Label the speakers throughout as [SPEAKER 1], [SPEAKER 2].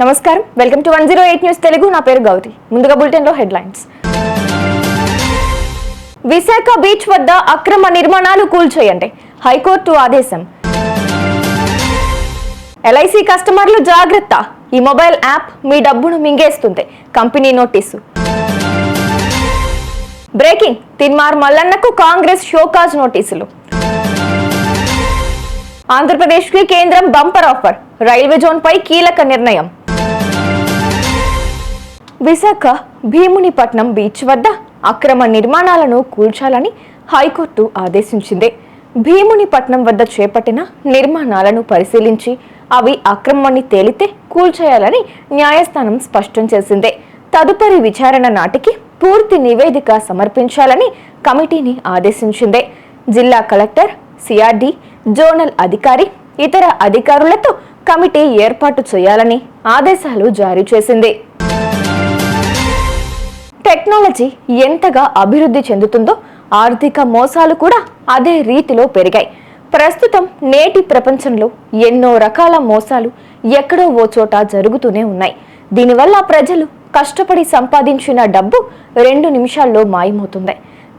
[SPEAKER 1] నమస్కారం, welcome to 108 news Telugu. నా పేరు గౌరీ. ముందుగా బులెటిన్ లో హెడ్లైన్స్. విశాఖ బీచ్ వద్ద అక్రమ నిర్మాణాలు కూల్చేయండి, హైకోర్టు ఆదేశం. ఎల్ఐసి కస్టమర్లు జాగ్రత్త, ఈ మొబైల్ యాప్ మీ డబ్బును మింగేస్తుంది, కంపెనీ నోటీసు. బ్రేకింగ్, తిన్మార్ మల్లన్నకు కాంగ్రెస్ షోకాజ్ నోటీసులు. ఆంధ్రప్రదేశ్ కి కేంద్రం బంపర్ ఆఫర్, రైల్వే జోన్ పై కీలక నిర్ణయం. విశాఖ భీమునిపట్నం బీచ్ వద్ద అక్రమ నిర్మాణాలను కూల్చాలని హైకోర్టు ఆదేశించింది. భీమునిపట్నం వద్ద చేపట్టిన నిర్మాణాలను పరిశీలించి అవి అక్రమమని తేలితే కూల్చేయాలని న్యాయస్థానం స్పష్టం చేసింది. తదుపరి విచారణ నాటికి పూర్తి నివేదిక సమర్పించాలని కమిటీని ఆదేశించింది. జిల్లా కలెక్టర్, సిఆర్డి, జోనల్ అధికారి, ఇతర అధికారులతో కమిటీ ఏర్పాటు చేయాలని ఆదేశాలు జారీ చేసింది. టెక్నాలజీ ఎంతగా అభివృద్ధి చెందుతుందో ఆర్థిక మోసాలు కూడా అదే రీతిలో పెరిగాయి. ప్రస్తుతం నేటి ప్రపంచంలో ఎన్నో రకాల మోసాలు ఎక్కడో ఓ చోట జరుగుతూనే ఉన్నాయి. దీనివల్ల ప్రజలు కష్టపడి సంపాదించిన డబ్బు 2 నిమిషాల్లో మాయమవుతుంది.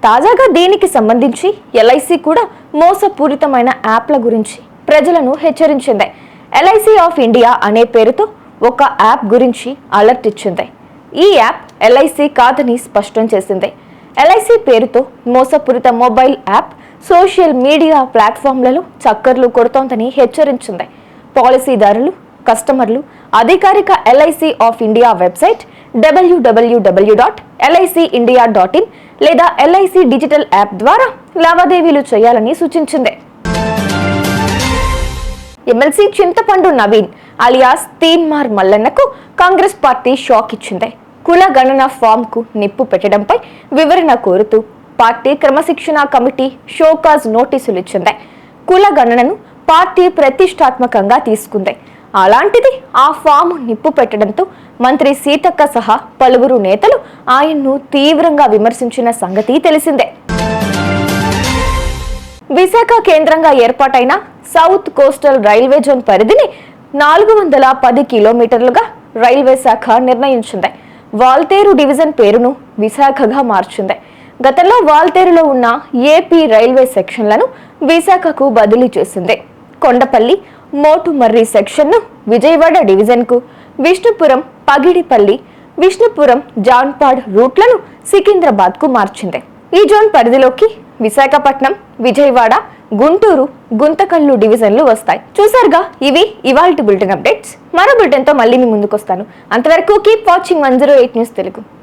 [SPEAKER 1] తాజాగా దీనికి సంబంధించి ఎల్ఐసి కూడా మోసపూరితమైన యాప్ల గురించి ప్రజలను హెచ్చరించింది. ఎల్ఐసి ఆఫ్ ఇండియా అనే పేరుతో ఒక యాప్ గురించి అలర్ట్ ఇచ్చింది. ఈ యాప్ ఎల్ఐసి కాదని స్పష్టం చేసింది. ఎల్ఐసి పేరుతో మోసపూరిత మొబైల్ యాప్ సోషల్ మీడియా ప్లాట్ఫామ్లలో చక్కర్లు కొడుతోందని హెచ్చరించింది. పాలసీదారులు, కస్టమర్లు అధికారిక LIC of India website www.licindia.in లేదా ఎల్ఐసి డిజిటల్ యాప్ ద్వారా లావాదేవీలు చేయాలని సూచించింది. ఎమ్మెల్సీ చింతపండు నవీన్ అలియాస్ తీన్మార్ మల్లన్నకు కాంగ్రెస్ పార్టీ షాక్ ఇచ్చింది. కుల గణన ఫామ్ కు నిప్పు పెట్టడంపై వివరణ కోరుతూ పార్టీ క్రమశిక్షణ కమిటీ షోకాజ్ నోటీసులు ఇచ్చింది. కుల గణనను పార్టీ ప్రతిష్టాత్మకంగా తీసుకుంది. అలాంటిది ఆ ఫామ్ నిప్పు పెట్టడంతో మంత్రి సీతక్క సహా పలువురు నేతలు ఆయన్ను తీవ్రంగా విమర్శించిన సంగతి తెలిసిందే. విశాఖ కేంద్రంగా ఏర్పాటైన సౌత్ కోస్టల్ రైల్వే జోన్ పరిధిని 410 కిలోమీటర్లుగా రైల్వే శాఖ నిర్ణయించింది. వాల్తేరు డివిజన్ పేరును విశాఖగా మార్చింది. గతంలో వాల్తేరులో ఉన్న ఏపీ రైల్వే సెక్షన్లను విశాఖకు బదిలీ చేసింది. కొండపల్లి, మోటుమర్రి సెక్షన్ను విజయవాడ డివిజన్కు, విష్ణుపురం, పగిడిపల్లి, విష్ణుపురం, జాన్పాడ్ రూట్లను సికింద్రాబాద్కు మార్చింది. ఈ జోన్ పరిధిలోకి విశాఖపట్నం, విజయవాడ, గుంటూరు, గుంతకల్లు డివిజన్లు వస్తాయి. చూసారుగా, ఇవి ఇవాల్టి బులెటిన్ అప్డేట్స్. మరో బులెటిన్ తో మళ్ళీ మీ ముందుకు వస్తాను. అంతవరకు కీప్ వాచింగ్ 108 న్యూస్ తెలుగు.